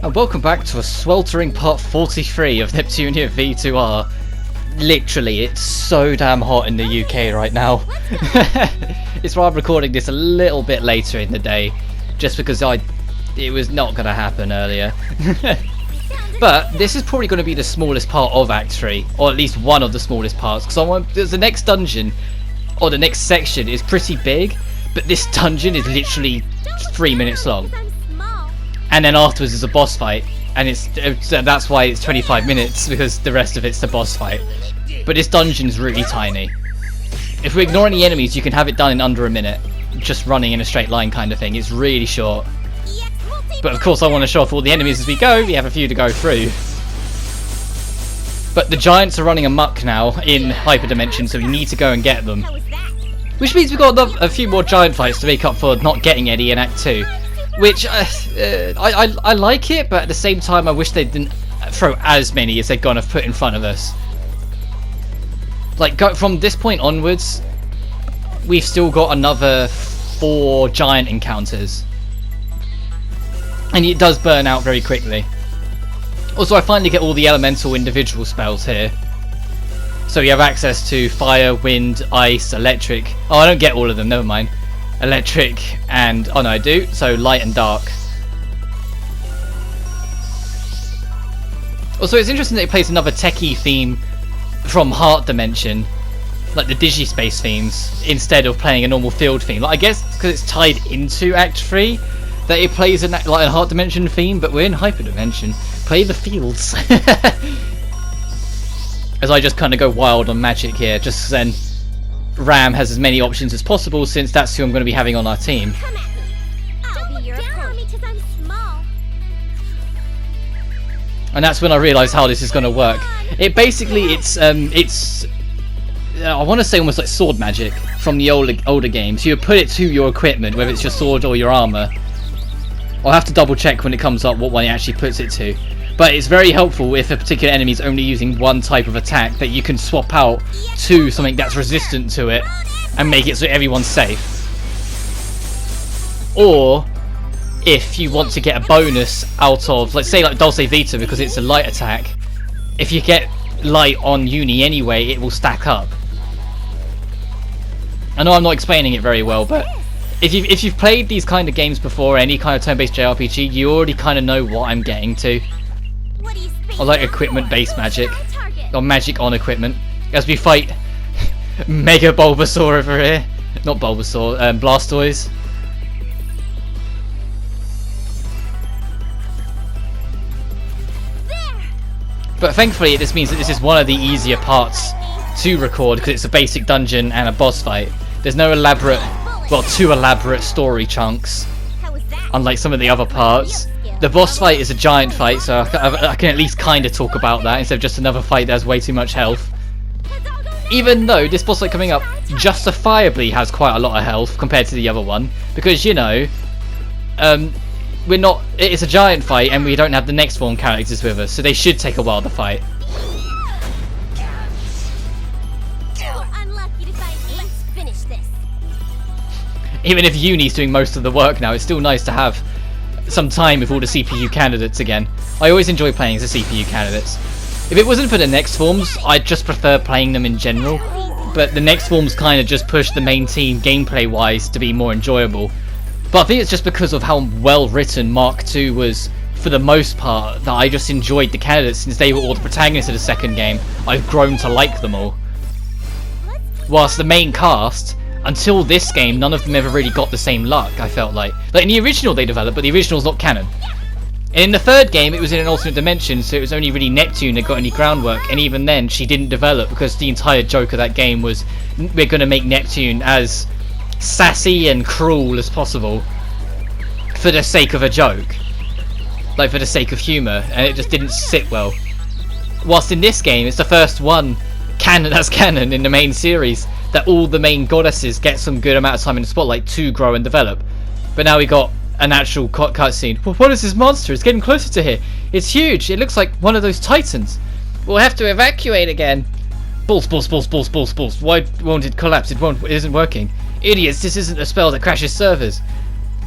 And welcome back to a sweltering part 43 of Neptunia VIIR. Literally, it's so damn hot in the UK right now. It's why I'm recording this a little bit later in the day, just because it was not going to happen earlier. But this is probably going to be the smallest part of Act 3, or at least one of the smallest parts, because the next dungeon, or the next section, is pretty big, but this dungeon is literally 3 minutes long. And then afterwards is a boss fight, and that's why it's 25 minutes, because the rest of it's the boss fight. But this dungeon is really tiny. If we ignore any enemies, you can have it done in under a minute, just running in a straight line kind of thing. It's really short. But of course I want to show off all the enemies as we go. We have a few to go through. But the giants are running amok now in Hyperdimension, so we need to go and get them. Which means we've got a few more giant fights to make up for not getting any in Act 2. Which, I like it, but at the same time I wish they didn't throw as many as they're gonna put in front of us. Like, from this point onwards, we've still got another 4 giant encounters. And it does burn out very quickly. Also, I finally get all the elemental individual spells here. So we have access to fire, wind, ice, electric. Oh, I don't get all of them, never mind. Electric and, oh no I do, so light and dark. Also, it's interesting that it plays another techie theme from Heart Dimension, like the Digispace themes, instead of playing a normal field theme. Like, I guess because it's tied into Act 3 that it plays like a Heart Dimension theme, but we're in Hyperdimension. Play the fields. As I just kind of go wild on magic here, just then Ram has as many options as possible, since that's who I'm going to be having on our team. And that's when I realised how this is going to work. It basically, it's I want to say almost like sword magic from the older games. You put it to your equipment, whether it's your sword or your armour. I'll have to double check when it comes up what one it actually puts it to. But it's very helpful if a particular enemy is only using one type of attack, that you can swap out to something that's resistant to it and make it so everyone's safe. Or if you want to get a bonus out of, let's say like Dulce Vita, because it's a light attack, if you get light on Uni anyway, it will stack up. I know I'm not explaining it very well, but if you've played these kind of games before, any kind of turn-based JRPG, you already kind of know what I'm getting to. I like equipment-based magic, or magic on equipment, as we fight Mega Bulbasaur over here. Not Bulbasaur, Blastoise. But thankfully this means that this is one of the easier parts to record, because it's a basic dungeon and a boss fight. There's no elaborate, well, 2 elaborate story chunks, unlike some of the other parts. The boss fight is a giant fight, so I can at least kind of talk about that instead of just another fight that has way too much health. Even though this boss fight coming up justifiably has quite a lot of health compared to the other one, because, you know, it's a giant fight and we don't have the next form characters with us, so they should take a while to fight. Even if Uni's doing most of the work now, it's still nice to have some time with all the CPU candidates again. I always enjoy playing as the CPU candidates. If it wasn't for the next forms, I'd just prefer playing them in general, but the next forms kind of just push the main team gameplay wise to be more enjoyable. But I think it's just because of how well written Mark II was for the most part that I just enjoyed the candidates, since they were all the protagonists of the second game. I've grown to like them all. Whilst the main cast, until this game, none of them ever really got the same luck, I felt like. Like in the original they developed, but the original's not canon. And in the third game it was in an alternate dimension, so it was only really Neptune that got any groundwork, and even then she didn't develop, because the entire joke of that game was we're going to make Neptune as sassy and cruel as possible for the sake of a joke. Like for the sake of humour, and it just didn't sit well. Whilst in this game it's the first one that's canon in the main series that all the main goddesses get some good amount of time in the spotlight to grow and develop. But now we got an actual cutscene. Well, what is this monster? It's getting closer to here. It's huge. It looks like one of those titans. We'll have to evacuate again. Balls. Why won't it collapse? It isn't working. Idiots, this isn't a spell that crashes servers.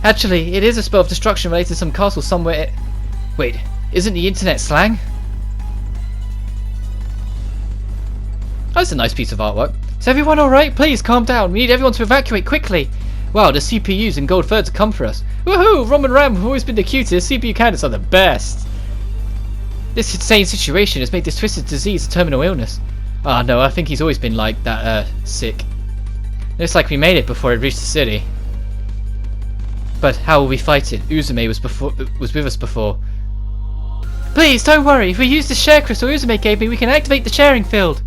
Actually, it is a spell of destruction related to some castle somewhere Wait, isn't the internet slang? That's a nice piece of artwork. Is everyone alright? Please calm down. We need everyone to evacuate quickly. Wow, the CPUs and gold fur to come for us. Woohoo! Rom and Ram have always been the cutest. CPU candidates are the best. This insane situation has made this twisted disease a terminal illness. Ah, no, I think he's always been like that, sick. Looks like we made it before it reached the city. But how will we fight it? Uzume was with us before. Please, don't worry. If we use the share crystal Uzume gave me, we can activate the sharing field.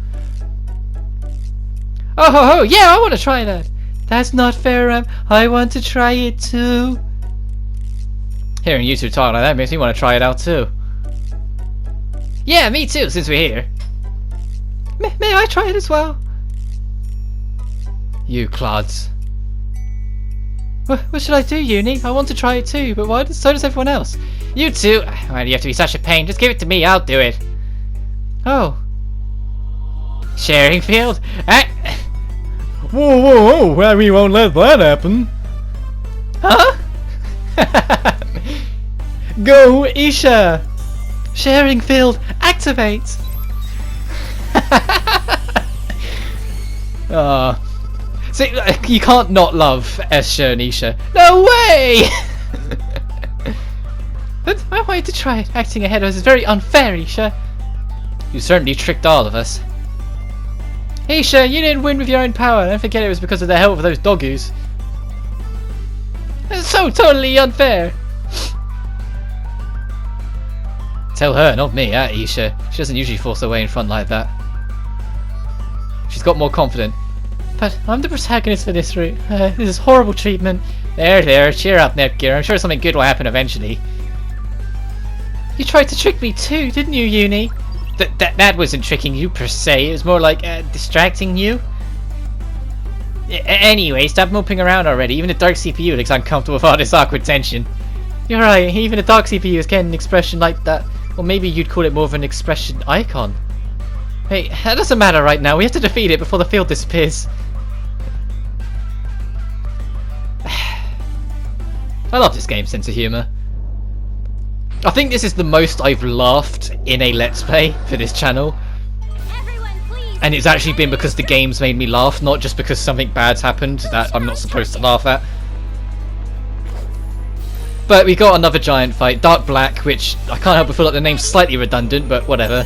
Oh ho ho! Yeah, I want to try that. That's not fair, Ram. I want to try it too. Hearing you two talk like that makes me want to try it out too. Yeah, me too, since we're here. May I try it as well? You clods. What should I do, Uni? I want to try it too, but so does everyone else. You too? Why do you have to be such a pain? Just give it to me, I'll do it. Oh. Sharing field? Whoa, well, we won't let that happen. Huh? Go, Isha! Sharing field, activate! See, you can't not love Esha and Isha. No way! But I wanted to try it. Acting ahead of us is very unfair, Isha. You certainly tricked all of us. Isha, you didn't win with your own power. Don't forget it was because of the help of those doggoos. It's so totally unfair. Tell her, not me, Isha. She doesn't usually force her way in front like that. She's got more confident. But I'm the protagonist for this route. This is horrible treatment. There, cheer up, Netgear. I'm sure something good will happen eventually. You tried to trick me too, didn't you, Uni? That wasn't tricking you per se. It was more like distracting you. Anyway, stop moping around already. Even a dark CPU looks uncomfortable with all this awkward tension. You're right. Even a dark CPU is getting an expression like that. Or maybe you'd call it more of an expression icon. Hey, that doesn't matter right now. We have to defeat it before the field disappears. I love this game's sense of humour. I think this is the most I've laughed in a Let's Play for this channel. And it's actually been because the game's made me laugh, not just because something bad's happened that I'm not supposed to laugh at. But we got another giant fight, Dark Black, which I can't help but feel like the name's slightly redundant, but whatever.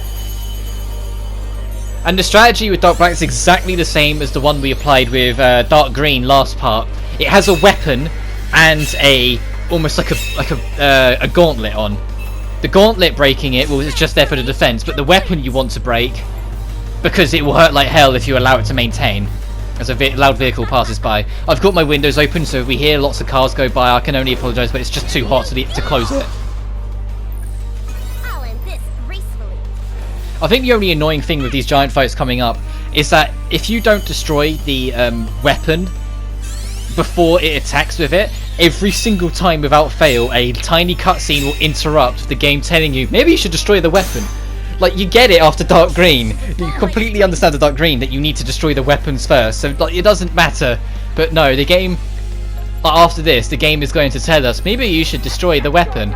And the strategy with Dark Black is exactly the same as the one we applied with Dark Green last part. It has a weapon and almost like a gauntlet on. The gauntlet breaking it is just there for the defense, but the weapon you want to break because it will hurt like hell if you allow it to maintain as a loud vehicle passes by. I've got my windows open, so if we hear lots of cars go by, I can only apologise, but it's just too hot to close it. I'll end this gracefully. I think the only annoying thing with these giant fights coming up is that if you don't destroy the weapon before it attacks with it, every single time without fail a tiny cutscene will interrupt the game telling you maybe you should destroy the weapon. Like, you get it after Dark Green. You completely understand the Dark Green that you need to destroy the weapons first, so like, it doesn't matter. But no, the game, after this, the game is going to tell us maybe you should destroy the weapon.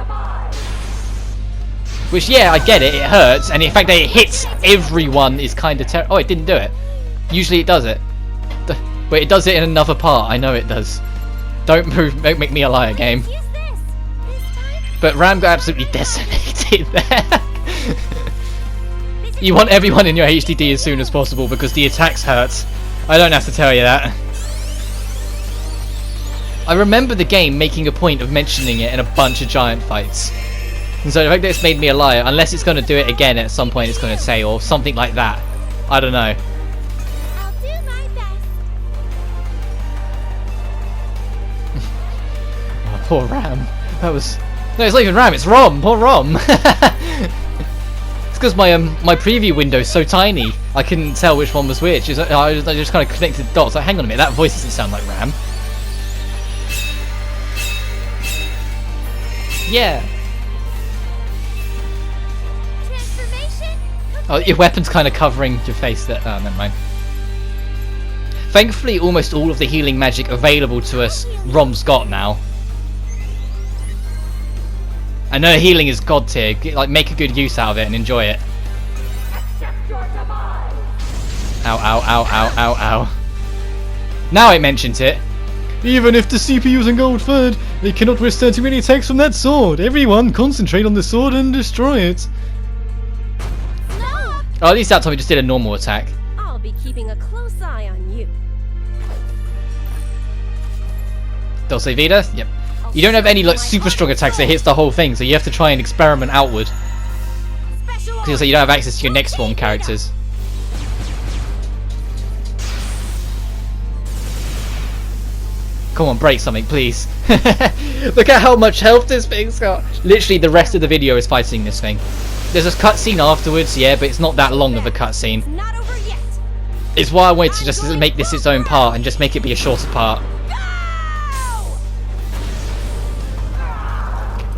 Which, yeah, I get it, it hurts, and the fact that it hits everyone is kind of terrible. Oh, it didn't do it. Usually it does it. Wait, it does it in another part, I know it does. Don't make me a liar, game. But Ram got absolutely decimated there. You want everyone in your HDD as soon as possible because the attacks hurt. I don't have to tell you that. I remember the game making a point of mentioning it in a bunch of giant fights. And so the fact that it's made me a liar, unless it's going to do it again at some point it's going to say, or something like that. I don't know. I'll do my best. Oh, poor Ram. That was... No, it's not even Ram, it's Rom! Poor Rom! Because my preview window is so tiny, I couldn't tell which one was which. I just kind of connected the dots. Like, hang on a minute, that voice doesn't sound like Ram. Yeah. Transformation. Oh, your weapon's kind of covering your face. There. Oh, never mind. Thankfully, almost all of the healing magic available to us, Rom's got now. And her healing is god tier. Like, make a good use out of it and enjoy it. Ow, ow, ow, ow, ow, ow. Now it mentions it. Even if the CPU's in gold third, they cannot withstand too many attacks from that sword. Everyone concentrate on the sword and destroy it. No! Oh, at least that time we just did a normal attack. I'll be keeping a close eye on you. Dulce Vida? Yep. You don't have any like super strong attacks that hits the whole thing, so you have to try and experiment outward. Because you don't have access to your next form characters. Come on, break something, please. Look at how much health this thing's got. Literally, the rest of the video is fighting this thing. There's a cutscene afterwards, yeah, but it's not that long of a cutscene. Not over yet. It's why I wanted to just make this its own part and just make it be a shorter part.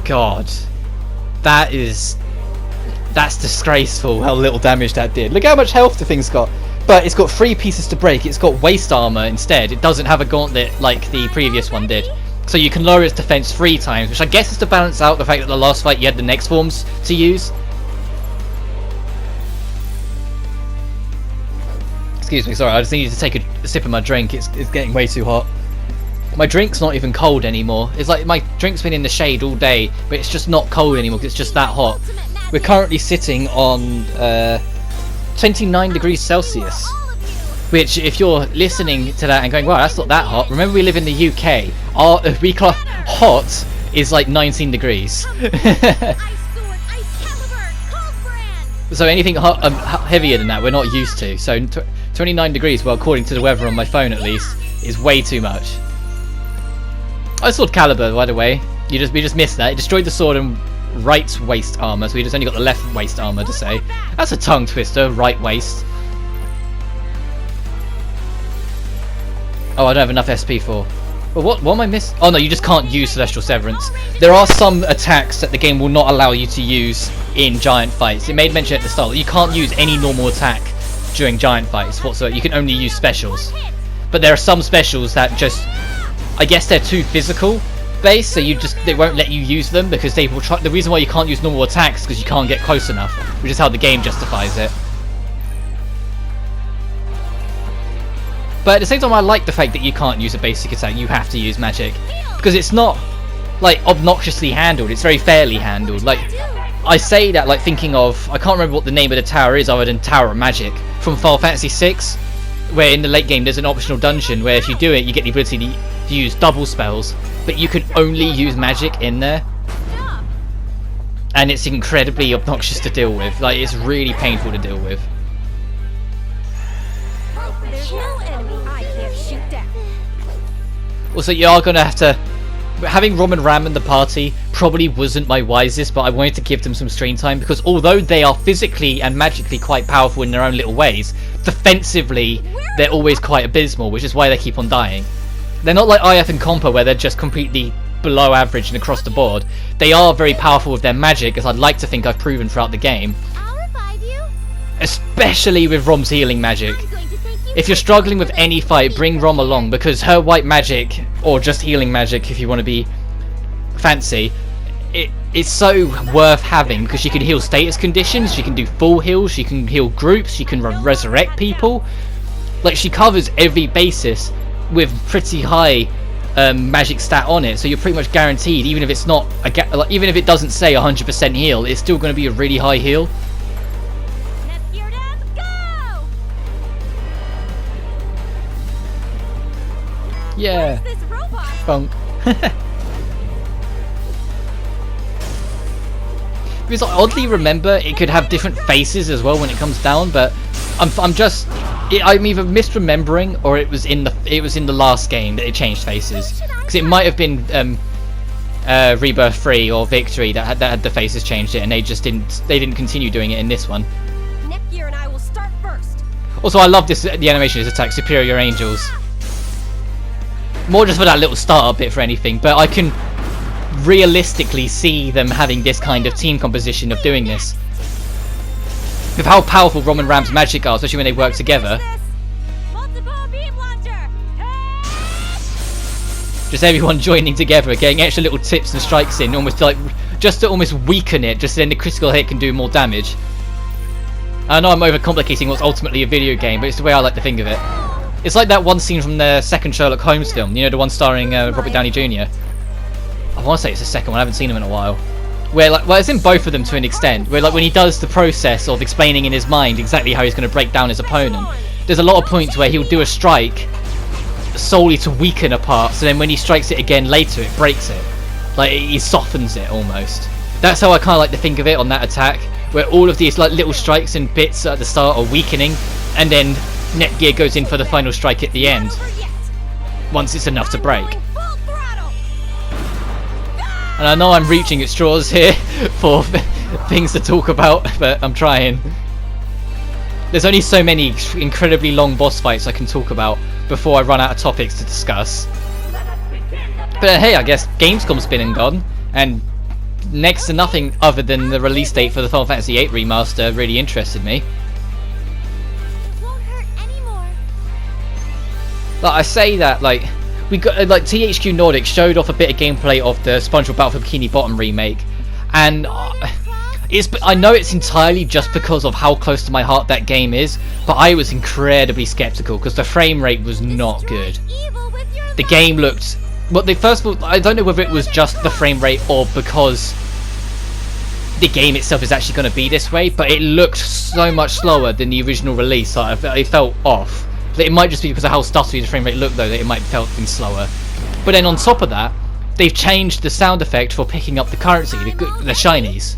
God, that's disgraceful how little damage that did. Look how much health the thing's got. But it's got 3 pieces to break. It's got waist armor instead. It doesn't have a gauntlet like the previous one did. So you can lower its defense 3 times, which I guess is to balance out the fact that the last fight you had the next forms to use. Excuse me, sorry, I just needed to take a sip of my drink. It's getting way too hot. My drink's not even cold anymore. It's like my drink's been in the shade all day, but it's just not cold anymore because it's just that hot. We're currently sitting on 29 degrees Celsius, which if you're listening to that and going, wow, that's not that hot, remember we live in the UK. Our hot is like 19 degrees. So anything heavier than that we're not used to. So 29 degrees, well, according to the weather on my phone at least, is way too much. I sword caliber, by the way. We just missed that. It destroyed the sword and right waist armor, so we just only got the left waist armor to say. That's a tongue twister, right waist. Oh, I don't have enough SP for. Well, what am I missing? Oh no, you just can't use Celestial Severance. There are some attacks that the game will not allow you to use in giant fights. It made mention at the start that you can't use any normal attack during giant fights whatsoever. You can only use specials. But there are some specials that just, I guess they're too physical based, so they won't let you use them because they will try. The reason why you can't use normal attacks is because you can't get close enough, which is how the game justifies it. But at the same time, I like the fact that you can't use a basic attack. You have to use magic because it's not like obnoxiously handled. It's very fairly handled. Like I say that like thinking of, I can't remember what the name of the tower is other than Tower of Magic from Final Fantasy VI, where in the late game there's an optional dungeon where if you do it, you get the ability to use double spells, but you can only use magic in there, and it's incredibly obnoxious to deal with. Like it's really painful to deal with. There's no enemy I can't shoot down. Also, you are gonna have to. Having Rom and Ram in the party probably wasn't my wisest, but I wanted to give them some screen time because although they are physically and magically quite powerful in their own little ways, defensively they're always quite abysmal, which is why they keep on dying. They're not like IF and Compa where they're just completely below average and across the board. They are very powerful with their magic, as I'd like to think I've proven throughout the game. I'll revive you. Especially with Rom's healing magic. I'm going to thank you. If you're struggling with any fight, bring Rom along because her white magic, or just healing magic if you want to be fancy, it's so worth having because she can heal status conditions, she can do full heals, she can heal groups, she can resurrect people. Like she covers every basis with pretty high magic stat on it, so you're pretty much guaranteed, even if it's not even if it doesn't say 100% heal, it's still going to be a really high heal. Let's gear up, go! Yeah, This robot. funk. Because I oddly remember it could have different faces as well when it comes down, but I'm either misremembering or it was in the last game that it changed faces, because it might have been Rebirth 3 or Victory that had the faces changed it, and they didn't continue doing it in this one. Nepgear and I will start first. Also, I love the animation of this attack, Superior Angels. More just for that little startup bit for anything, but I can realistically see them having this kind of team composition of doing this. With how powerful Rom and Ram's magic are, especially when they work together. Multiple beam launcher. Just everyone joining together, getting extra little tips and strikes in, almost like just to almost weaken it, just so then the critical hit can do more damage. I know I'm overcomplicating what's ultimately a video game, but it's the way I like to think of it. It's like that one scene from the second Sherlock Holmes film, you know, the one starring Robert Downey Jr. I want to say it's the second one, I haven't seen him in a while. Where, like, well, it's in both of them to an extent, where, like, when he does the process of explaining in his mind exactly how he's going to break down his opponent, there's a lot of points where he'll do a strike solely to weaken a part, so then when he strikes it again later, it breaks it. Like, he softens it almost. That's how I kind of like to think of it on that attack, where all of these like little strikes and bits at the start are weakening, and then Netgear goes in for the final strike at the end, once it's enough to break. And I know I'm reaching at straws here for things to talk about, but I'm trying. There's only so many incredibly long boss fights I can talk about before I run out of topics to discuss. But hey, I guess Gamescom's been and gone, and next to nothing other than the release date for the Final Fantasy VIII remaster really interested me. Won't hurt anymore. Like, I say that, like, we got like THQ Nordic showed off a bit of gameplay of the SpongeBob Battle for Bikini Bottom remake, and I know it's entirely just because of how close to my heart that game is, but I was incredibly skeptical because the frame rate was not good. The game looked, well, first of all, I don't know whether it was just the frame rate or because the game itself is actually going to be this way, but it looked so much slower than the original release. It felt off. It might just be because of how stuttery the frame rate looked, though, that it might have felt slower. But then on top of that, they've changed the sound effect for picking up the currency, the shinies,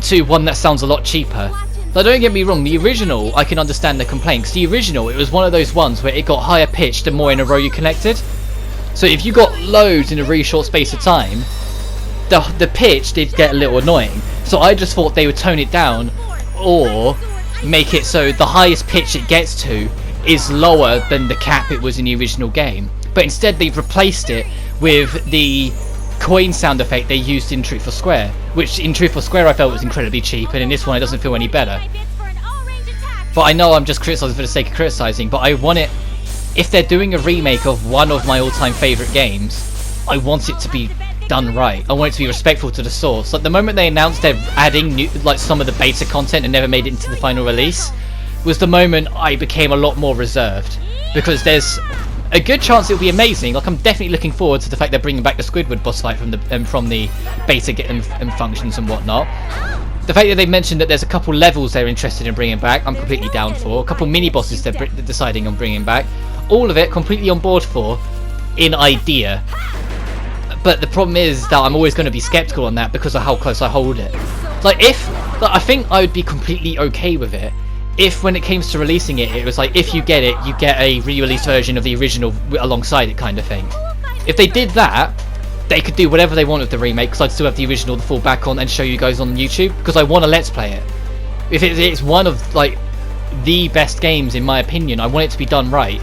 to one that sounds a lot cheaper. Now, don't get me wrong, the original, I can understand the complaint, because the original, it was one of those ones where it got higher pitched the more in a row you connected. So if you got loads in a really short space of time, the pitch did get a little annoying. So I just thought they would tone it down, or make it so the highest pitch it gets to is lower than the cap it was in the original game. But instead they've replaced it with the coin sound effect they used in Truth or Square, which in Truth or Square I felt was incredibly cheap, and in this one it doesn't feel any better. But I know I'm just criticising for the sake of criticising, but I want it, if they're doing a remake of one of my all-time favourite games, I want it to be done right. I want it to be respectful to the source. Like, the moment they announced they're adding new, like, some of the beta content and never made it into the final release, was the moment I became a lot more reserved, because there's a good chance it'll be amazing. Like, I'm definitely looking forward to the fact they're bringing back the Squidward boss fight from the beta and functions and whatnot. The fact that they mentioned that there's a couple levels they're interested in bringing back, I'm completely down for. A couple mini bosses they're deciding on bringing back. All of it completely on board for, in idea. But the problem is that I'm always going to be skeptical on that because of how close I hold it. Like, I think I would be completely okay with it if, when it came to releasing it, it was like, if you get it, you get a re-release version of the original alongside it, kind of thing. If they did that, they could do whatever they want with the remake, because I'd still have the original to fall back on and show you guys on YouTube, because I want to let's play it. If it's one of, like, the best games in my opinion, I want it to be done right,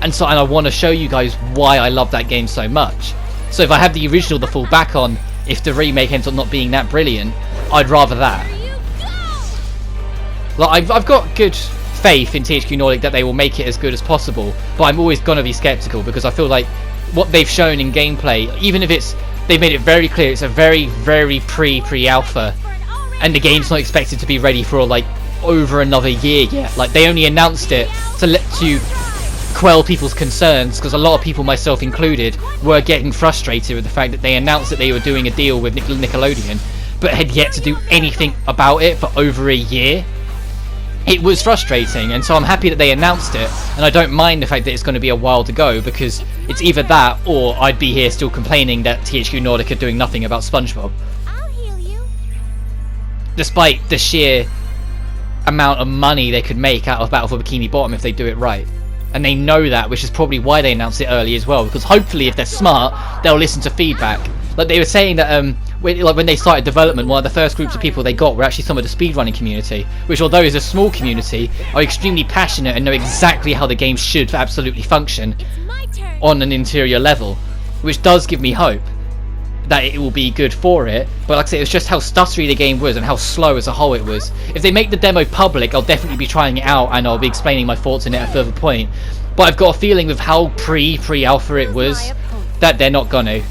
and I want to show you guys why I love that game so much. So if I have the original to fall back on, if the remake ends up not being that brilliant, I'd rather that. Like, I've got good faith in THQ Nordic that they will make it as good as possible, but I'm always going to be skeptical because I feel like what they've shown in gameplay, even if they've made it very clear it's a very, very pre-alpha, and the game's not expected to be ready for like over another year yet. Like, they only announced it to quell people's concerns, because a lot of people, myself included, were getting frustrated with the fact that they announced that they were doing a deal with Nickelodeon, but had yet to do anything about it for over a year. It was frustrating, and so I'm happy that they announced it, and I don't mind the fact that it's going to be a while to go, because it's either that or I'd be here still complaining that THQ Nordic are doing nothing about SpongeBob. I'll heal you. Despite the sheer amount of money they could make out of Battle for Bikini Bottom if they do it right. And they know that, which is probably why they announced it early as well, because hopefully if they're smart, they'll listen to feedback. Like, they were saying that when they started development, one of the first groups of people they got were actually some of the speedrunning community, which, although is a small community, are extremely passionate and know exactly how the game should absolutely function My turn. on an interior level, which does give me hope that it will be good for it. But like I say, it's just how stuttery the game was and how slow as a whole it was. If they make the demo public, I'll definitely be trying it out and I'll be explaining my thoughts on it at a further point. But I've got a feeling with how pre-alpha it was, that they're not gonna.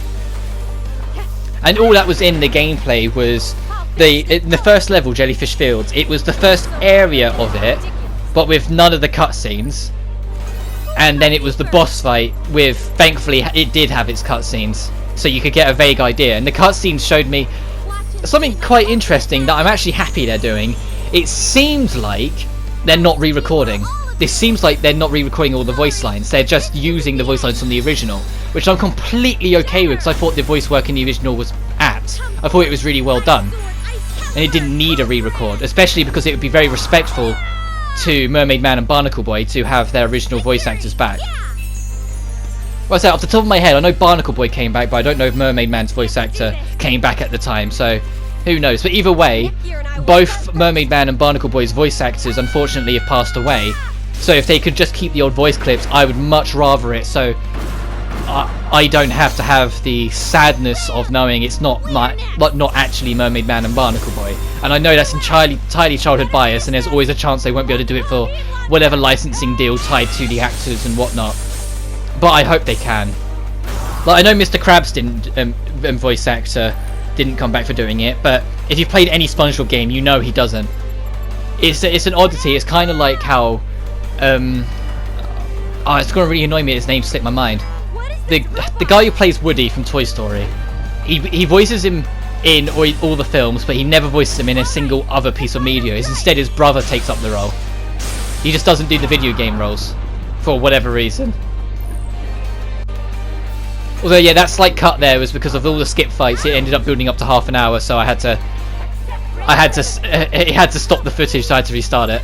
And all that was in the gameplay was in the first level, Jellyfish Fields. It was the first area of it, but with none of the cutscenes. And then it was the boss fight with, thankfully, it did have its cutscenes, so you could get a vague idea. And the cutscenes showed me something quite interesting that I'm actually happy they're doing. It seems like they're not re-recording. This seems like they're not re-recording all the voice lines. They're just using the voice lines from the original, which I'm completely okay with, because I thought the voice work in the original was apt. I thought it was really well done, and it didn't need a re-record, especially because it would be very respectful to Mermaid Man and Barnacle Boy to have their original voice actors back. Well, I say, off the top of my head, I know Barnacle Boy came back, but I don't know if Mermaid Man's voice actor came back at the time, so who knows. But either way, both Mermaid Man and Barnacle Boy's voice actors unfortunately have passed away, so if they could just keep the old voice clips, I would much rather it, so I don't have to have the sadness of knowing it's not actually Mermaid Man and Barnacle Boy. And I know that's entirely childhood bias, and there's always a chance they won't be able to do it for whatever licensing deal tied to the actors and whatnot. But I hope they can. Like, I know Mr. Krabs voice actor didn't come back for doing it, but if you've played any SpongeBob game, you know he doesn't. It's an oddity. It's kind of like how it's gonna really annoy me that his name slipped my mind. The guy who plays Woody from Toy Story, he voices him in all the films, but he never voices him in a single other piece of media. Instead, his brother takes up the role. He just doesn't do the video game roles for whatever reason. Although, yeah, that slight cut there was because of all the skip fights. It ended up building up to half an hour, so it had to stop the footage, so I had to restart it.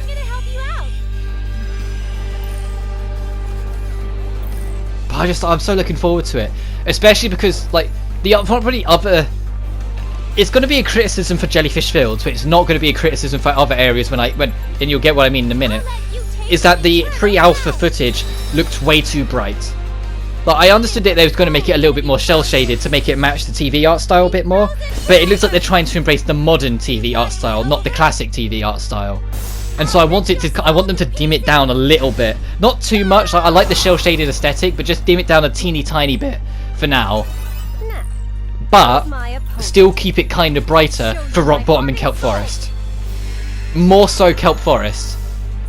But I'm so looking forward to it, especially because, like, it's going to be a criticism for Jellyfish Fields, but it's not going to be a criticism for other areas and you'll get what I mean in a minute, is that the pre-alpha footage looked way too bright. Like, I understood that they was going to make it a little bit more shell-shaded to make it match the TV art style a bit more, but it looks like they're trying to embrace the modern TV art style, not the classic TV art style. And so I want them to dim it down a little bit. Not too much. I like the shell-shaded aesthetic, but just dim it down a teeny tiny bit for now. But still keep it kind of brighter for Rock Bottom and Kelp Forest. More so Kelp Forest.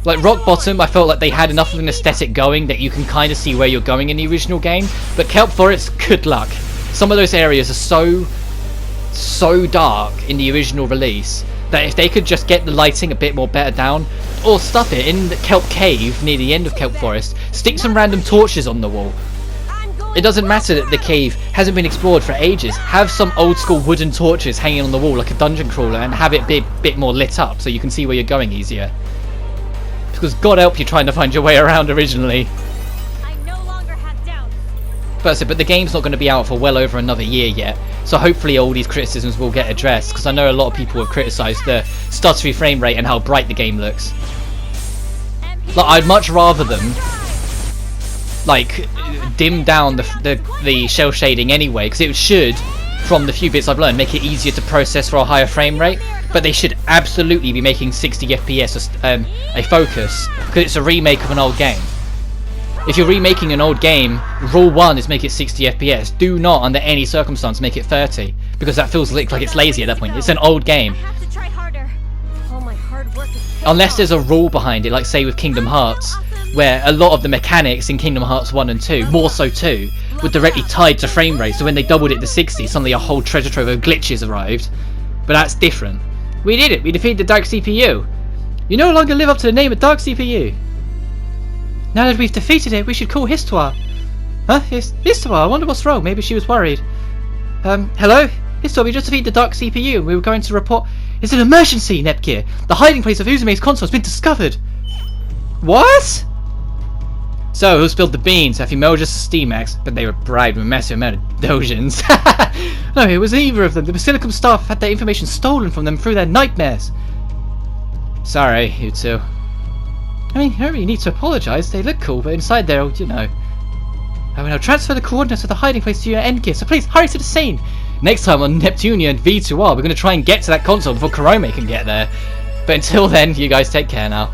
Like, Rock Bottom, I felt like they had enough of an aesthetic going that you can kind of see where you're going in the original game. But Kelp Forest, good luck. Some of those areas are so dark in the original release that if they could just get the lighting a bit more better down, or stuff it in the Kelp Cave near the end of Kelp Forest, stick some random torches on the wall. It doesn't matter that the cave hasn't been explored for ages. Have some old school wooden torches hanging on the wall like a dungeon crawler and have it be a bit more lit up so you can see where you're going easier. Because God help you trying to find your way around originally. I no longer have doubts. But the game's not going to be out for well over another year yet, so hopefully all these criticisms will get addressed, because I know a lot of people have criticised the stuttery frame rate and how bright the game looks. Like, I'd much rather them, like, dim down the shell shading anyway, because it should, from the few bits I've learned, make it easier to process for a higher frame rate. But they should absolutely be making 60 FPS a focus, because it's a remake of an old game. If you're remaking an old game, rule 1 is make it 60 FPS. Do not, under any circumstance, make it 30, because that feels like it's lazy at that point. It's an old game. I have to try harder. All my hard work is paid Unless off. there's a rule behind it, like say with Kingdom Hearts, where a lot of the mechanics in Kingdom Hearts 1 and 2, more so 2, were directly tied to frame rate, so when they doubled it to 60, suddenly a whole treasure trove of glitches arrived. But that's different. We did it! We defeated the Dark CPU! You no longer live up to the name of Dark CPU! Now that we've defeated it, we should call Histoire! Huh? Histoire? I wonder what's wrong. Maybe she was worried. Hello? Histoire, we just defeated the Dark CPU and we were going to report... It's an emergency, Nepgear! The hiding place of Uzume's console has been discovered! What? So, who spilled the beans? Ephemologist Steamax, but they were bribed with a massive amount of dojins. No, it was either of them. The Basilicum staff had their information stolen from them through their nightmares. Sorry, you two. I mean, you don't really need to apologise. They look cool, but inside there, you know. I will now transfer the coordinates of the hiding place to your end gear, so please hurry to the scene. Next time on Neptunia V2R, we're going to try and get to that console before Karome can get there. But until then, you guys take care now.